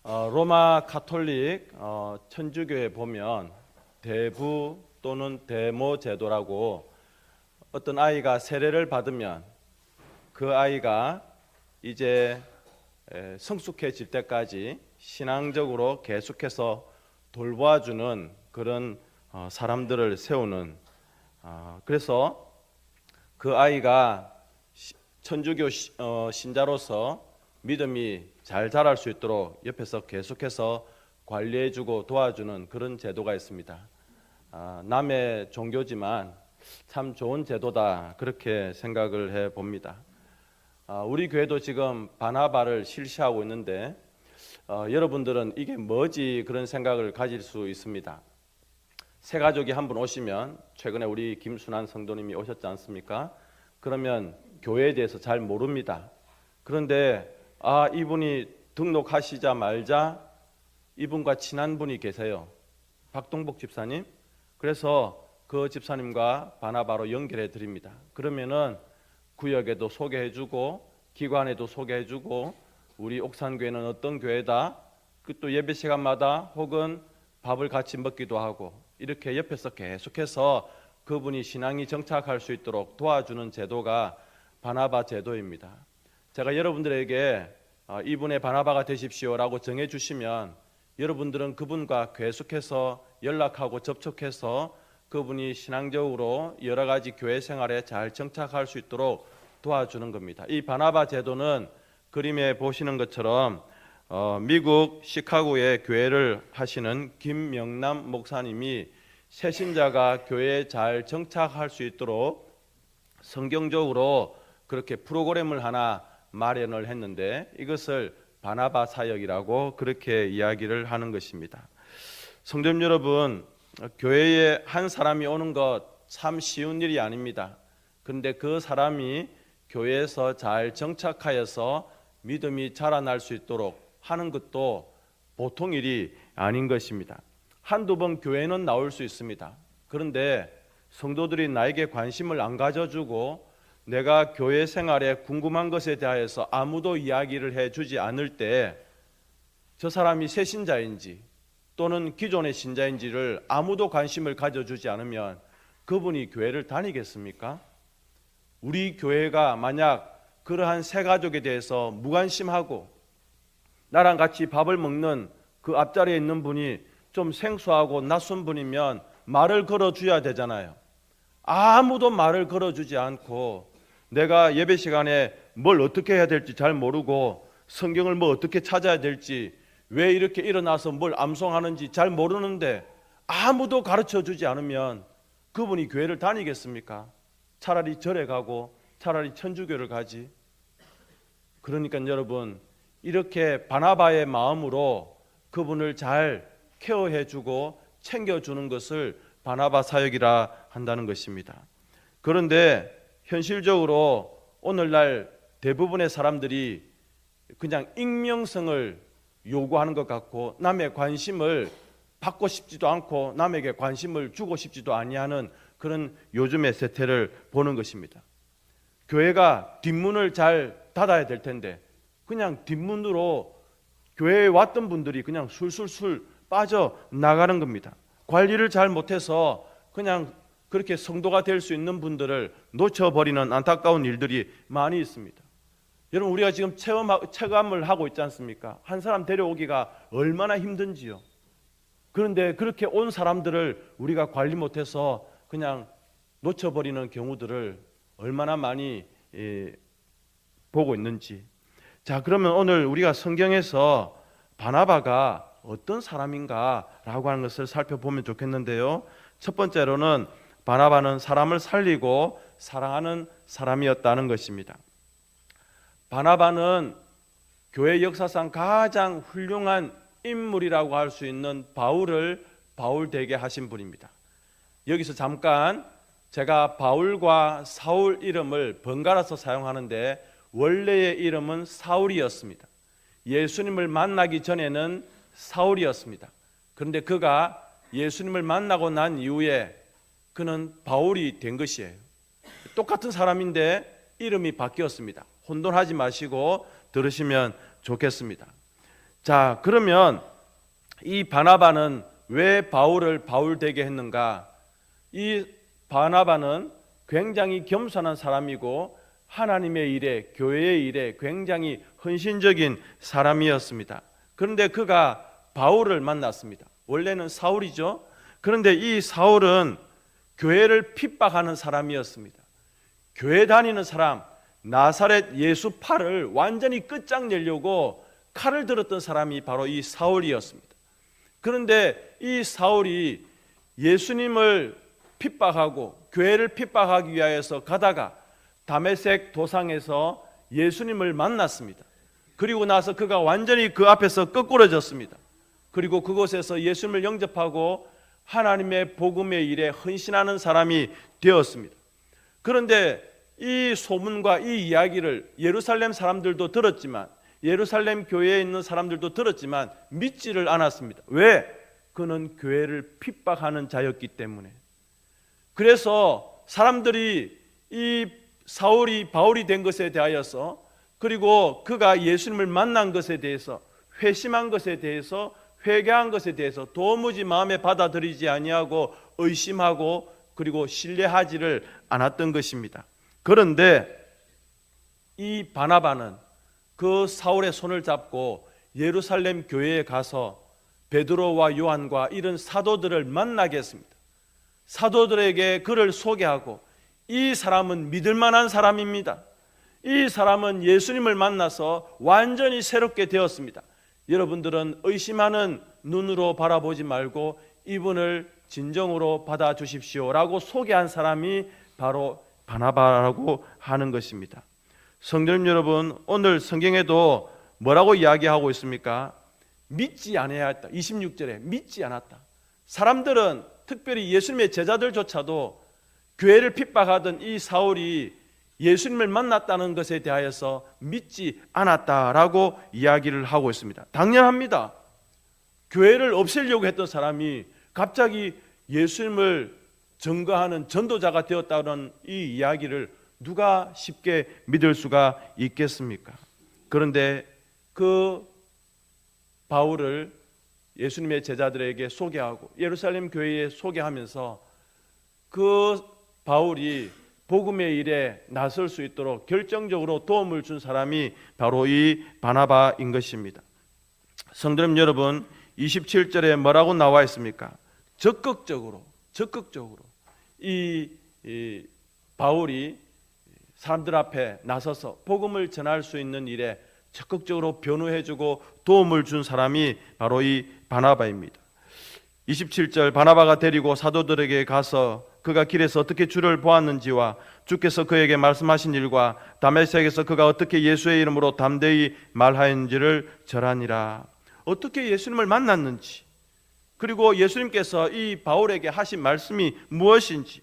로마 가톨릭 천주교에 보면 대부 또는 대모 제도라고 어떤 아이가 세례를 받으면 그 아이가 이제 성숙해질 때까지 신앙적으로 계속해서 돌보아주는 그런 사람들을 세우는, 그래서 그 아이가 천주교 신자로서 믿음이 잘 자랄 수 있도록 옆에서 계속해서 관리해주고 도와주는 그런 제도가 있습니다. 남의 종교지만 참 좋은 제도다, 그렇게 생각을 해봅니다. 우리 교회도 지금 바나바를 실시하고 있는데 여러분들은 이게 뭐지 그런 생각을 가질 수 있습니다. 새 가족이 한 분 오시면, 최근에 우리 김순환 성도님이 오셨지 않습니까? 그러면 교회에 대해서 잘 모릅니다. 그런데 이분이 등록하시자 말자 이분과 친한 분이 계세요. 박동복 집사님. 그래서 그 집사님과 바나바로 연결해 드립니다. 그러면은 구역에도 소개해주고 기관에도 소개해주고 우리 옥산교회는 어떤 교회다, 또 예배 시간마다 혹은 밥을 같이 먹기도 하고 이렇게 옆에서 계속해서 그분이 신앙이 정착할 수 있도록 도와주는 제도가 바나바 제도입니다. 제가 여러분들에게 이분의 바나바가 되십시오라고 정해주시면 여러분들은 그분과 계속해서 연락하고 접촉해서 그분이 신앙적으로 여러 가지 교회 생활에 잘 정착할 수 있도록 도와주는 겁니다. 이 바나바 제도는 그림에 보시는 것처럼 미국 시카고에 교회를 하시는 김명남 목사님이 새신자가 교회에 잘 정착할 수 있도록 성경적으로 그렇게 프로그램을 하나 마련을 했는데 이것을 바나바 사역이라고 그렇게 이야기를 하는 것입니다. 성도님 여러분, 교회에 한 사람이 오는 것 참 쉬운 일이 아닙니다. 그런데 그 사람이 교회에서 잘 정착하여서 믿음이 자라날 수 있도록 하는 것도 보통 일이 아닌 것입니다. 한두 번 교회는 나올 수 있습니다. 그런데 성도들이 나에게 관심을 안 가져주고 내가 교회 생활에 궁금한 것에 대하여서 아무도 이야기를 해주지 않을 때 저 사람이 새 신자인지 또는 기존의 신자인지를 아무도 관심을 가져주지 않으면 그분이 교회를 다니겠습니까? 우리 교회가 만약 그러한 새 가족에 대해서 무관심하고 나랑 같이 밥을 먹는 그 앞자리에 있는 분이 좀 생소하고 낯선 분이면 말을 걸어줘야 되잖아요. 아무도 말을 걸어주지 않고 내가 예배 시간에 뭘 어떻게 해야 될지 잘 모르고 성경을 뭐 어떻게 찾아야 될지 왜 이렇게 일어나서 뭘 암송하는지 잘 모르는데 아무도 가르쳐주지 않으면 그분이 교회를 다니겠습니까? 차라리 절에 가고 차라리 천주교를 가지. 그러니까 여러분, 이렇게 바나바의 마음으로 그분을 잘 케어해주고 챙겨주는 것을 바나바 사역이라 한다는 것입니다. 그런데 현실적으로 오늘날 대부분의 사람들이 그냥 익명성을 요구하는 것 같고 남의 관심을 받고 싶지도 않고 남에게 관심을 주고 싶지도 아니하는 그런 요즘의 세태를 보는 것입니다. 교회가 뒷문을 잘 닫아야 될 텐데 그냥 뒷문으로 교회에 왔던 분들이 그냥 술술술 빠져나가는 겁니다. 관리를 잘 못해서 그냥 그렇게 성도가 될 수 있는 분들을 놓쳐버리는 안타까운 일들이 많이 있습니다. 여러분, 우리가 지금 체감을 하고 있지 않습니까? 한 사람 데려오기가 얼마나 힘든지요. 그런데 그렇게 온 사람들을 우리가 관리 못해서 그냥 놓쳐버리는 경우들을 얼마나 많이 보고 있는지. 자, 그러면 오늘 우리가 성경에서 바나바가 어떤 사람인가라고 하는 것을 살펴보면 좋겠는데요. 첫 번째로는 바나바는 사람을 살리고 사랑하는 사람이었다는 것입니다. 바나바는 교회 역사상 가장 훌륭한 인물이라고 할 수 있는 바울을 바울되게 하신 분입니다. 여기서 잠깐 제가 바울과 사울 이름을 번갈아서 사용하는데 원래의 이름은 사울이었습니다. 예수님을 만나기 전에는 사울이었습니다. 그런데 그가 예수님을 만나고 난 이후에 그는 바울이 된 것이에요. 똑같은 사람인데 이름이 바뀌었습니다. 혼돈하지 마시고 들으시면 좋겠습니다. 자, 그러면 이 바나바는 왜 바울을 바울 되게 했는가? 이 바나바는 굉장히 겸손한 사람이고 하나님의 일에, 교회의 일에 굉장히 헌신적인 사람이었습니다. 그런데 그가 바울을 만났습니다. 원래는 사울이죠. 그런데 이 사울은 교회를 핍박하는 사람이었습니다. 교회 다니는 사람, 나사렛 예수 팔을 완전히 끝장내려고 칼을 들었던 사람이 바로 이 사울이었습니다. 그런데 이 사울이 예수님을 핍박하고 교회를 핍박하기 위하여서 가다가 다메섹 도상에서 예수님을 만났습니다. 그리고 나서 그가 완전히 그 앞에서 거꾸러졌습니다. 그리고 그곳에서 예수님을 영접하고 하나님의 복음의 일에 헌신하는 사람이 되었습니다. 그런데 이 소문과 이 이야기를 예루살렘 사람들도 들었지만, 예루살렘 교회에 있는 사람들도 들었지만 믿지를 않았습니다. 왜? 그는 교회를 핍박하는 자였기 때문에. 그래서 사람들이 이 사울이 바울이 된 것에 대하여서, 그리고 그가 예수님을 만난 것에 대해서, 회심한 것에 대해서, 회개한 것에 대해서 도무지 마음에 받아들이지 아니하고 의심하고 그리고 신뢰하지를 않았던 것입니다. 그런데 이 바나바는 그 사울의 손을 잡고 예루살렘 교회에 가서 베드로와 요한과 이런 사도들을 만나게 했습니다. 사도들에게 그를 소개하고, 이 사람은 믿을 만한 사람입니다. 이 사람은 예수님을 만나서 완전히 새롭게 되었습니다. 여러분들은 의심하는 눈으로 바라보지 말고 이분을 진정으로 받아주십시오 라고 소개한 사람이 바로 바나바라고 하는 것입니다. 성도님 여러분, 오늘 성경에도 뭐라고 이야기하고 있습니까? 믿지 않아야 했다. 26절에 믿지 않았다. 사람들은, 특별히 예수님의 제자들조차도 교회를 핍박하던 이 사울이 예수님을 만났다는 것에 대하여서 믿지 않았다라고 이야기를 하고 있습니다. 당연합니다. 교회를 없애려고 했던 사람이 갑자기 예수님을 증거하는 전도자가 되었다는 이 이야기를 누가 쉽게 믿을 수가 있겠습니까? 그런데 그 바울을 예수님의 제자들에게 소개하고 예루살렘 교회에 소개하면서 그 바울이 복음의 일에 나설 수 있도록 결정적으로 도움을 준 사람이 바로 이 바나바인 것입니다. 성도님 여러분, 27절에 뭐라고 나와 있습니까? 적극적으로 이 바울이 사람들 앞에 나서서 복음을 전할 수 있는 일에 적극적으로 변호해주고 도움을 준 사람이 바로 이 바나바입니다. 27절, 바나바가 데리고 사도들에게 가서 그가 길에서 어떻게 주를 보았는지와 주께서 그에게 말씀하신 일과 다메섹에서 그가 어떻게 예수의 이름으로 담대히 말하였는지를 전하니라. 어떻게 예수님을 만났는지, 그리고 예수님께서 이 바울에게 하신 말씀이 무엇인지,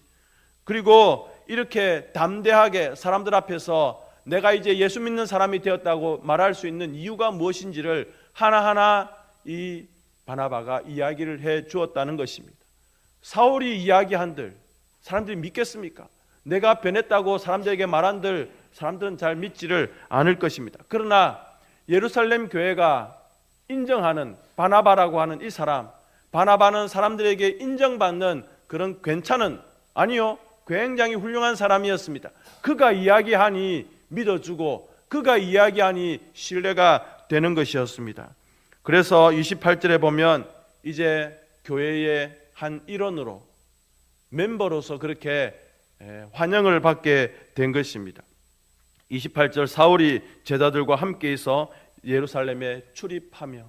그리고 이렇게 담대하게 사람들 앞에서 내가 이제 예수 믿는 사람이 되었다고 말할 수 있는 이유가 무엇인지를 하나하나 이 바나바가 이야기를 해 주었다는 것입니다. 사울이 이야기한들 사람들이 믿겠습니까? 내가 변했다고 사람들에게 말한들 사람들은 잘 믿지를 않을 것입니다. 그러나 예루살렘 교회가 인정하는 바나바라고 하는 이 사람, 바나바는 사람들에게 인정받는 그런 괜찮은, 아니요, 굉장히 훌륭한 사람이었습니다. 그가 이야기하니 믿어주고 그가 이야기하니 신뢰가 되는 것이었습니다. 그래서 28절에 보면 이제 교회의 한 일원으로, 멤버로서 그렇게 환영을 받게 된 것입니다. 28절, 사울이 제자들과 함께 있어 예루살렘에 출입하며,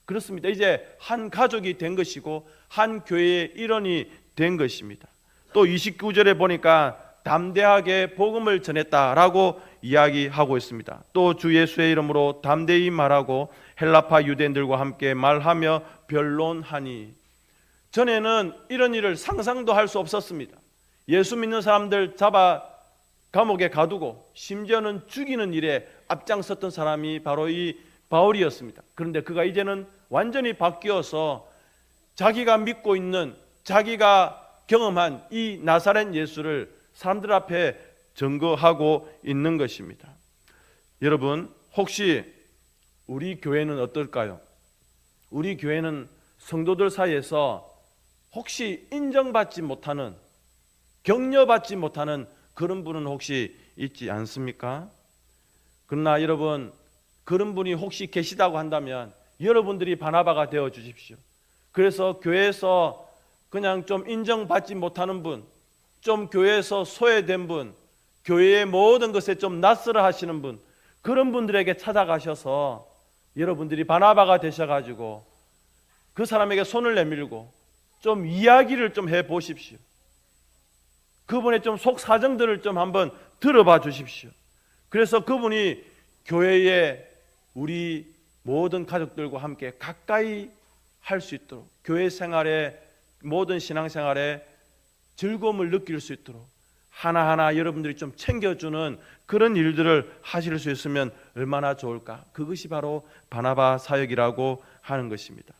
그렇습니다. 이제 한 가족이 된 것이고 한 교회의 일원이 된 것입니다. 또 29절에 보니까 담대하게 복음을 전했다라고 이야기하고 있습니다. 또 주 예수의 이름으로 담대히 말하고 헬라파 유대인들과 함께 말하며 변론하니. 전에는 이런 일을 상상도 할 수 없었습니다. 예수 믿는 사람들 잡아 감옥에 가두고 심지어는 죽이는 일에 앞장섰던 사람이 바로 이 바울이었습니다. 그런데 그가 이제는 완전히 바뀌어서 자기가 믿고 있는, 자기가 경험한 이 나사렛 예수를 사람들 앞에 증거하고 있는 것입니다. 여러분, 혹시 우리 교회는 어떨까요? 우리 교회는 성도들 사이에서 혹시 인정받지 못하는, 격려받지 못하는 그런 분은 혹시 있지 않습니까? 그러나 여러분, 그런 분이 혹시 계시다고 한다면 여러분들이 바나바가 되어 주십시오. 그래서 교회에서 그냥 좀 인정받지 못하는 분, 좀 교회에서 소외된 분, 교회의 모든 것에 좀 낯설어 하시는 분, 그런 분들에게 찾아가셔서 여러분들이 바나바가 되셔가지고 그 사람에게 손을 내밀고 좀 이야기를 좀 해보십시오. 그분의 좀 속사정들을 좀 한번 들어봐 주십시오. 그래서 그분이 교회에 우리 모든 가족들과 함께 가까이 할 수 있도록, 교회 생활에, 모든 신앙생활에 즐거움을 느낄 수 있도록 하나하나 여러분들이 좀 챙겨주는 그런 일들을 하실 수 있으면 얼마나 좋을까. 그것이 바로 바나바 사역이라고 하는 것입니다.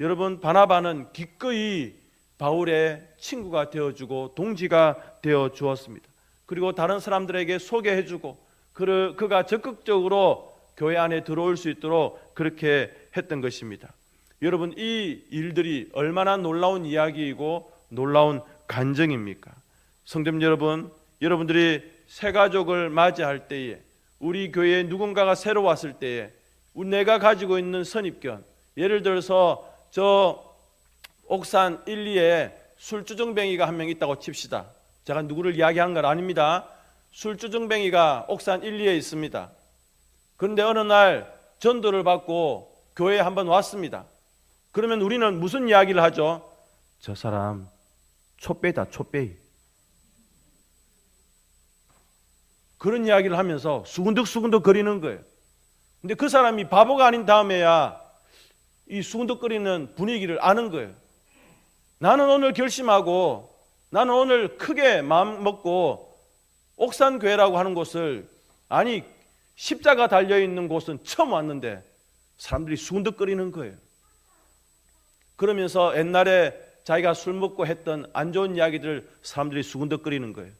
여러분, 바나바는 기꺼이 바울의 친구가 되어주고 동지가 되어 주었습니다. 그리고 다른 사람들에게 소개해주고 그가 적극적으로 교회 안에 들어올 수 있도록 그렇게 했던 것입니다. 여러분, 이 일들이 얼마나 놀라운 이야기이고 놀라운 간증입니까? 성도님 여러분, 여러분들이 새 가족을 맞이할 때에, 우리 교회에 누군가가 새로 왔을 때에 내가 가지고 있는 선입견, 예를 들어서 저 옥산 1, 2에 술주정뱅이가 한 명 있다고 칩시다. 제가 누구를 이야기한 건 아닙니다. 술주정뱅이가 옥산 1, 2에 있습니다. 그런데 어느 날 전도를 받고 교회에 한번 왔습니다. 그러면 우리는 무슨 이야기를 하죠? 저 사람 촛배다, 촛배. 그런 이야기를 하면서 수근덕수근덕 거리는 거예요. 근데 그 사람이 바보가 아닌 다음에야 이 수근덕거리는 분위기를 아는 거예요. 나는 오늘 결심하고, 나는 오늘 크게 마음 먹고 옥산교회라고 하는 곳을, 아니 십자가 달려있는 곳은 처음 왔는데 사람들이 수근덕거리는 거예요. 그러면서 옛날에 자기가 술 먹고 했던 안 좋은 이야기들 사람들이 수근덕거리는 거예요.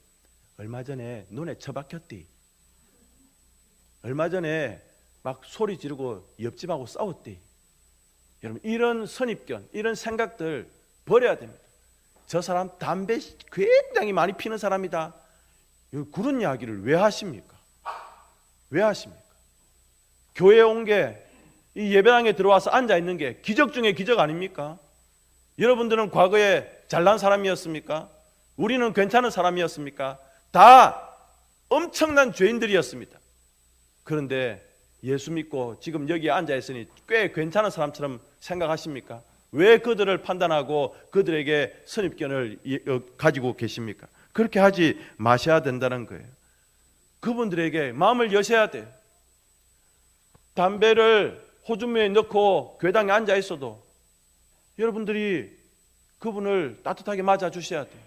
얼마 전에 눈에 처박혔디. 얼마 전에 막 소리 지르고 옆집하고 싸웠디. 여러분, 이런 선입견, 이런 생각들 버려야 됩니다. 저 사람 담배 굉장히 많이 피는 사람이다. 그런 이야기를 왜 하십니까? 왜 하십니까? 교회에 온 게, 이 예배당에 들어와서 앉아 있는 게 기적 중에 기적 아닙니까? 여러분들은 과거에 잘난 사람이었습니까? 우리는 괜찮은 사람이었습니까? 다 엄청난 죄인들이었습니다. 그런데 예수 믿고 지금 여기에 앉아 있으니 꽤 괜찮은 사람처럼 생각하십니까? 왜 그들을 판단하고 그들에게 선입견을 가지고 계십니까? 그렇게 하지 마셔야 된다는 거예요. 그분들에게 마음을 여셔야 돼요. 담배를 호주머니에 넣고 교회당에 앉아 있어도 여러분들이 그분을 따뜻하게 맞아 주셔야 돼요.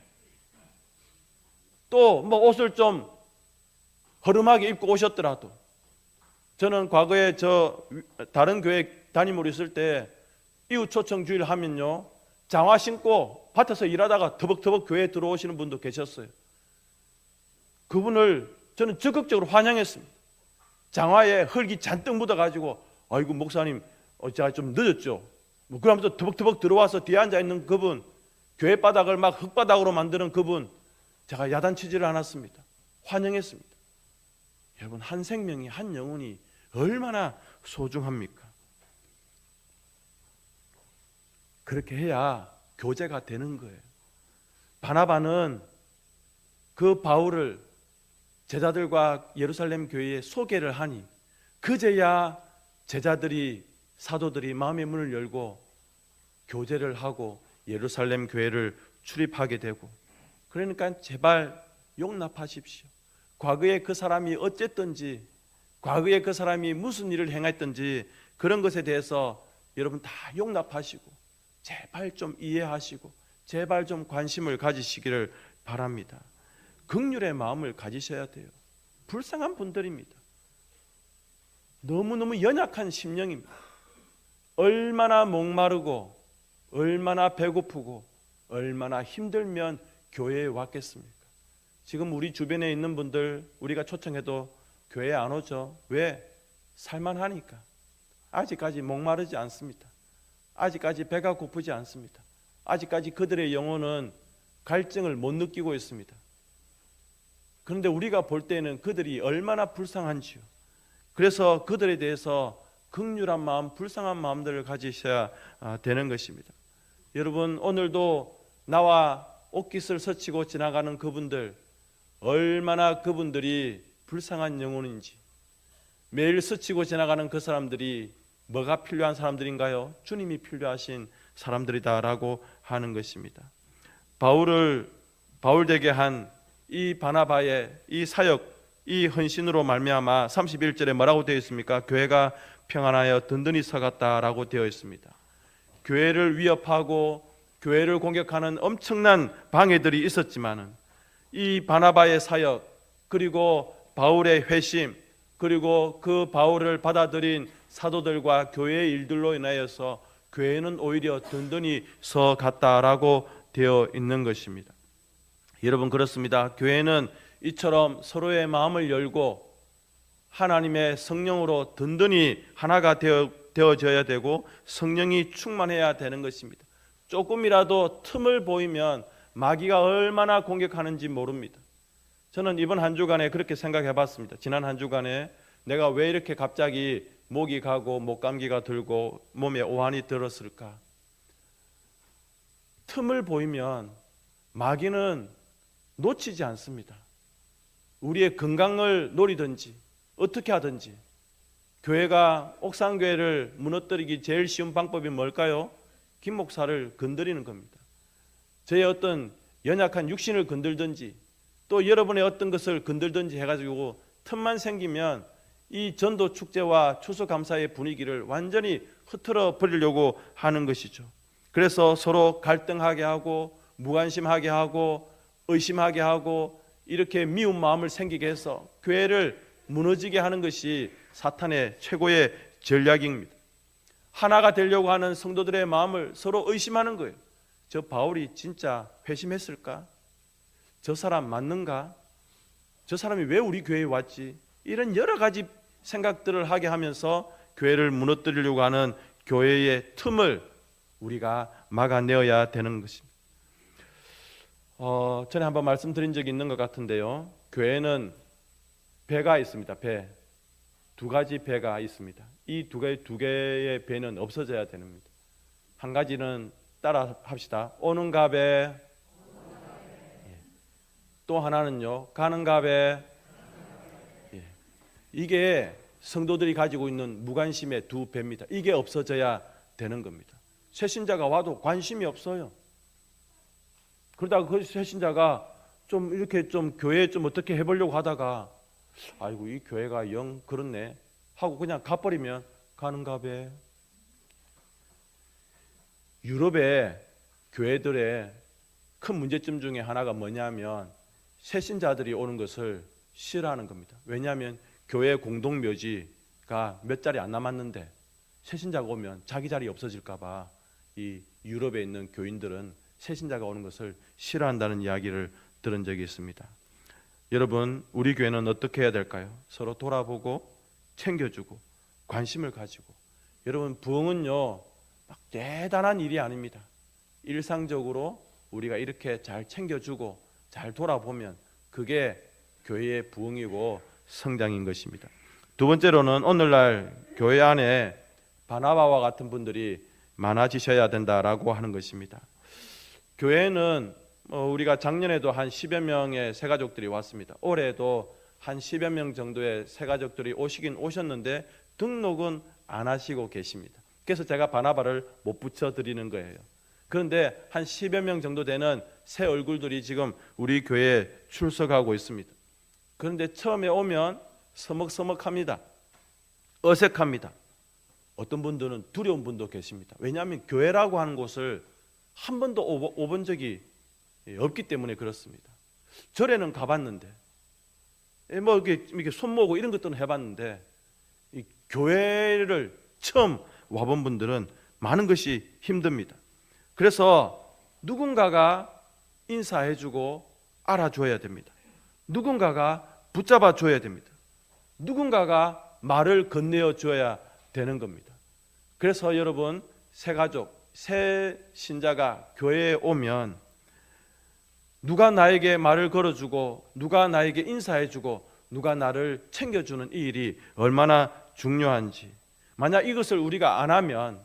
또 뭐 옷을 좀 허름하게 입고 오셨더라도, 저는 과거에 다른 교회 담임으로 있을 때 이웃 초청 주일 하면요, 장화 신고 밭에서 일하다가 터벅터벅 교회에 들어오시는 분도 계셨어요. 그분을 저는 적극적으로 환영했습니다. 장화에 흙이 잔뜩 묻어가지고, 아이고 목사님 제가 좀 늦었죠. 뭐 그러면서 터벅터벅 들어와서 뒤에 앉아있는 그분, 교회 바닥을 막 흙바닥으로 만드는 그분, 제가 야단치지를 않았습니다. 환영했습니다. 여러분, 한 생명이, 한 영혼이 얼마나 소중합니까? 그렇게 해야 교제가 되는 거예요. 바나바는 그 바울을 제자들과 예루살렘 교회에 소개를 하니 그제야 제자들이, 사도들이 마음의 문을 열고 교제를 하고 예루살렘 교회를 출입하게 되고, 그러니까 제발 용납하십시오. 과거에 그 사람이 어쨌든지, 과거에 그 사람이 무슨 일을 행했든지 그런 것에 대해서 여러분 다 용납하시고 제발 좀 이해하시고 제발 좀 관심을 가지시기를 바랍니다. 긍휼의 마음을 가지셔야 돼요. 불쌍한 분들입니다. 너무너무 연약한 심령입니다. 얼마나 목마르고 얼마나 배고프고 얼마나 힘들면 교회에 왔겠습니까? 지금 우리 주변에 있는 분들 우리가 초청해도 교회에 안 오죠. 왜? 살만하니까. 아직까지 목마르지 않습니다. 아직까지 배가 고프지 않습니다. 아직까지 그들의 영혼은 갈증을 못 느끼고 있습니다. 그런데 우리가 볼 때는 그들이 얼마나 불쌍한지요. 그래서 그들에 대해서 긍휼한 마음, 불쌍한 마음들을 가지셔야 되는 것입니다. 여러분, 오늘도 나와 옷깃을 스치고 지나가는 그분들, 얼마나 그분들이 불쌍한 영혼인지, 매일 스치고 지나가는 그 사람들이 뭐가 필요한 사람들인가요? 주님이 필요하신 사람들이다라고 하는 것입니다. 바울 되게 한 이 바나바의 이 사역, 이 헌신으로 말미암아 31절에 뭐라고 되어 있습니까? 교회가 평안하여 든든히 서갔다라고 되어 있습니다. 교회를 위협하고 교회를 공격하는 엄청난 방해들이 있었지만은 이 바나바의 사역, 그리고 바울의 회심, 그리고 그 바울을 받아들인 사도들과 교회의 일들로 인하여서 교회는 오히려 든든히 서갔다라고 되어 있는 것입니다. 여러분, 그렇습니다. 교회는 이처럼 서로의 마음을 열고 하나님의 성령으로 든든히 하나가 되어져야 되고 성령이 충만해야 되는 것입니다. 조금이라도 틈을 보이면 마귀가 얼마나 공격하는지 모릅니다. 저는 이번 한 주간에 그렇게 생각해 봤습니다. 지난 한 주간에 내가 왜 이렇게 갑자기 목이 가고 목감기가 들고 몸에 오한이 들었을까? 틈을 보이면 마귀는 놓치지 않습니다. 우리의 건강을 노리든지 어떻게 하든지. 교회가 옥상교회를 무너뜨리기 제일 쉬운 방법이 뭘까요? 김 목사를 건드리는 겁니다. 저의 어떤 연약한 육신을 건들든지 또 여러분의 어떤 것을 건들든지 해가지고 틈만 생기면 이 전도 축제와 추수감사의 분위기를 완전히 흐트러 버리려고 하는 것이죠. 그래서 서로 갈등하게 하고 무관심하게 하고 의심하게 하고 이렇게 미운 마음을 생기게 해서 교회를 무너지게 하는 것이 사탄의 최고의 전략입니다. 하나가 되려고 하는 성도들의 마음을 서로 의심하는 거예요. 저 바울이 진짜 회심했을까? 저 사람 맞는가? 저 사람이 왜 우리 교회에 왔지? 이런 여러 가지 생각들을 하게 하면서 교회를 무너뜨리려고 하는 교회의 틈을 우리가 막아내어야 되는 것입니다. 전에 한번 말씀드린 적이 있는 것 같은데요. 교회는 배가 있습니다. 배. 두 가지 배가 있습니다. 이 두 개의 배는 없어져야 됩니다. 한 가지는 따라 합시다. 오는가 배. 또 하나는요. 가는가 배. 이게 성도들이 가지고 있는 무관심의 두 배입니다. 이게 없어져야 되는 겁니다. 새신자가 와도 관심이 없어요. 그러다가 그 새신자가 좀 이렇게 좀 교회에 좀 어떻게 해보려고 하다가 아이고 이 교회가 영 그렇네 하고 그냥 가버리면 가는가 배. 유럽의 교회들의 큰 문제점 중에 하나가 뭐냐면 새신자들이 오는 것을 싫어하는 겁니다. 왜냐하면 교회 공동묘지가 몇 자리 안 남았는데 새신자가 오면 자기 자리 없어질까 봐 이 유럽에 있는 교인들은 새신자가 오는 것을 싫어한다는 이야기를 들은 적이 있습니다. 여러분, 우리 교회는 어떻게 해야 될까요? 서로 돌아보고 챙겨주고 관심을 가지고. 여러분, 부흥은요 막 대단한 일이 아닙니다. 일상적으로 우리가 이렇게 잘 챙겨주고 잘 돌아보면 그게 교회의 부흥이고 성장인 것입니다. 두 번째로는 오늘날 교회 안에 바나바와 같은 분들이 많아지셔야 된다라고 하는 것입니다. 교회는 우리가 작년에도 한 10여 명의 새가족들이 왔습니다. 올해도 한 10여 명 정도의 새가족들이 오시긴 오셨는데 등록은 안 하시고 계십니다. 그래서 제가 바나바를 못 붙여드리는 거예요. 그런데 한 10여 명 정도 되는 새 얼굴들이 지금 우리 교회에 출석하고 있습니다. 그런데 처음에 오면 서먹서먹합니다. 어색합니다. 어떤 분들은 두려운 분도 계십니다. 왜냐하면 교회라고 하는 곳을 한 번도 오본 적이 없기 때문에 그렇습니다. 절에는 가봤는데 뭐 이렇게 손모으고 이런 것들은 해봤는데 이 교회를 처음 와본 분들은 많은 것이 힘듭니다. 그래서 누군가가 인사해주고 알아줘야 됩니다. 누군가가 붙잡아 줘야 됩니다. 누군가가 말을 건네어 줘야 되는 겁니다. 그래서 여러분, 새 가족, 새 신자가 교회에 오면 누가 나에게 말을 걸어주고 누가 나에게 인사해주고 누가 나를 챙겨주는 이 일이 얼마나 중요한지, 만약 이것을 우리가 안 하면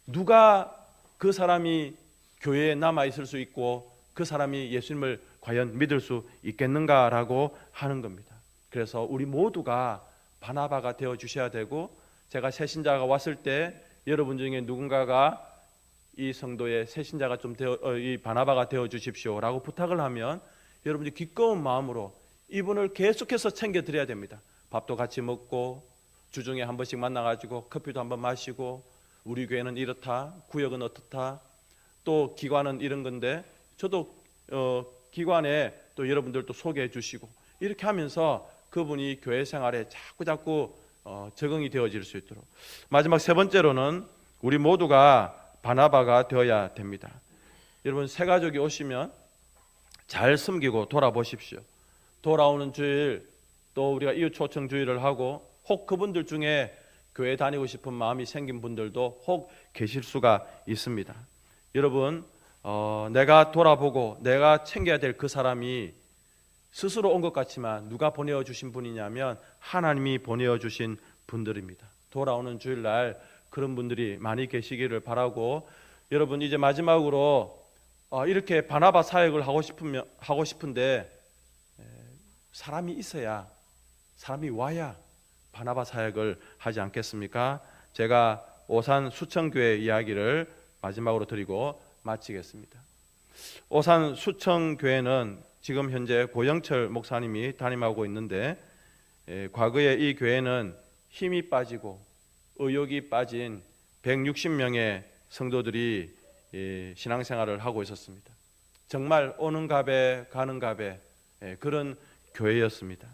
누가 그 사람이 교회에 남아있을 수 있고 그 사람이 예수님을 과연 믿을 수 있겠는가라고 하는 겁니다. 그래서 우리 모두가 바나바가 되어 주셔야 되고, 제가 새신자가 왔을 때 여러분 중에 누군가가 이 성도의 새신자가 좀 이 바나바가 되어 주십시오라고 부탁을 하면 여러분들이 기꺼운 마음으로 이분을 계속해서 챙겨 드려야 됩니다. 밥도 같이 먹고 주중에 한 번씩 만나가지고 커피도 한번 마시고, 우리 교회는 이렇다, 구역은 어떻다, 또 기관은 이런 건데 저도 기관에 또 여러분들도 소개해 주시고, 이렇게 하면서 그분이 교회 생활에 자꾸 적응이 되어질 수 있도록. 마지막 세 번째로는 우리 모두가 바나바가 되어야 됩니다. 여러분, 새 가족이 오시면 잘 섬기고 돌아보십시오. 돌아오는 주일 또 우리가 이웃 초청 주일을 하고, 혹 그분들 중에 교회 다니고 싶은 마음이 생긴 분들도 혹 계실 수가 있습니다. 여러분, 내가 돌아보고 내가 챙겨야 될 그 사람이 스스로 온 것 같지만 누가 보내어 주신 분이냐면 하나님이 보내어 주신 분들입니다. 돌아오는 주일날 그런 분들이 많이 계시기를 바라고, 여러분 이제 마지막으로 이렇게 바나바 사역을 하고 싶은데 사람이 있어야, 사람이 와야 바나바 사역을 하지 않겠습니까? 제가 오산 수청교회 이야기를 마지막으로 드리고 마치겠습니다. 오산 수청교회는 지금 현재 고영철 목사님이 담임하고 있는데, 과거에 이 교회는 힘이 빠지고 의욕이 빠진 160명의 성도들이 신앙생활을 하고 있었습니다. 정말 오는 갑에 가는 갑에 그런 교회였습니다.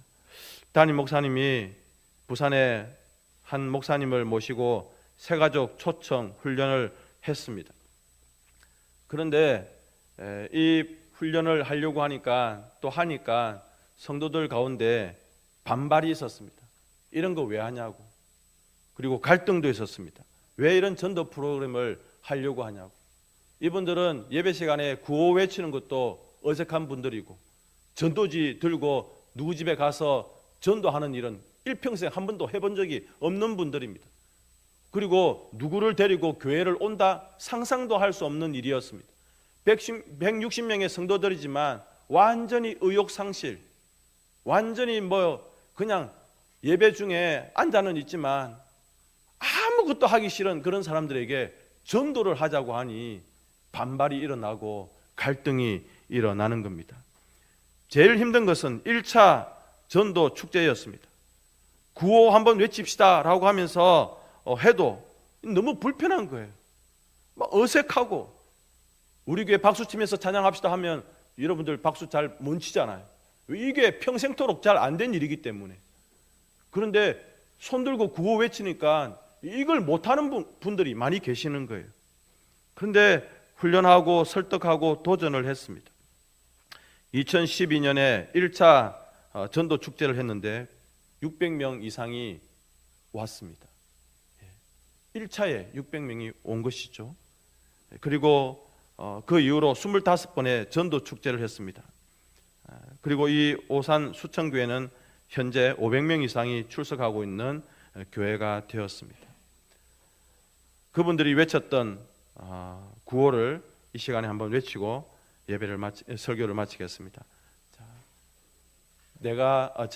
담임 목사님이 부산에 한 목사님을 모시고 새가족 초청 훈련을 했습니다. 그런데 이 훈련을 하려고 하니까 성도들 가운데 반발이 있었습니다. 이런 거 왜 하냐고. 그리고 갈등도 있었습니다. 왜 이런 전도 프로그램을 하려고 하냐고. 이분들은 예배 시간에 구호 외치는 것도 어색한 분들이고, 전도지 들고 누구 집에 가서 전도하는 일은 일평생 한 번도 해본 적이 없는 분들입니다. 그리고 누구를 데리고 교회를 온다 상상도 할 수 없는 일이었습니다. 160명의 성도들이지만 완전히 의욕상실, 완전히 그냥 예배 중에 앉아는 있지만 아무것도 하기 싫은 그런 사람들에게 전도를 하자고 하니 반발이 일어나고 갈등이 일어나는 겁니다. 제일 힘든 것은 1차 전도 축제였습니다. 구호 한번 외칩시다 라고 하면서 해도 너무 불편한 거예요. 막 어색하고, 우리 교회 박수 치면서 찬양합시다 하면 여러분들 박수 잘 못 치잖아요. 이게 평생토록 잘 안 된 일이기 때문에. 그런데 손 들고 구호 외치니까 이걸 못하는 분들이 많이 계시는 거예요. 그런데 훈련하고 설득하고 도전을 했습니다. 2012년에 1차 전도 축제를 했는데 600명 이상이 왔습니다. 1차에 600명이 온 것이죠. 그리고 그 이후로 25번의 전도 축제를 했습니다. 그리고 이 오산 수청교회는 현재 500명 이상이 출석하고 있는 교회가 되었습니다. 그분들이 외쳤던 구호를 이 시간에 한번 외치고 설교를 마치겠습니다. 제가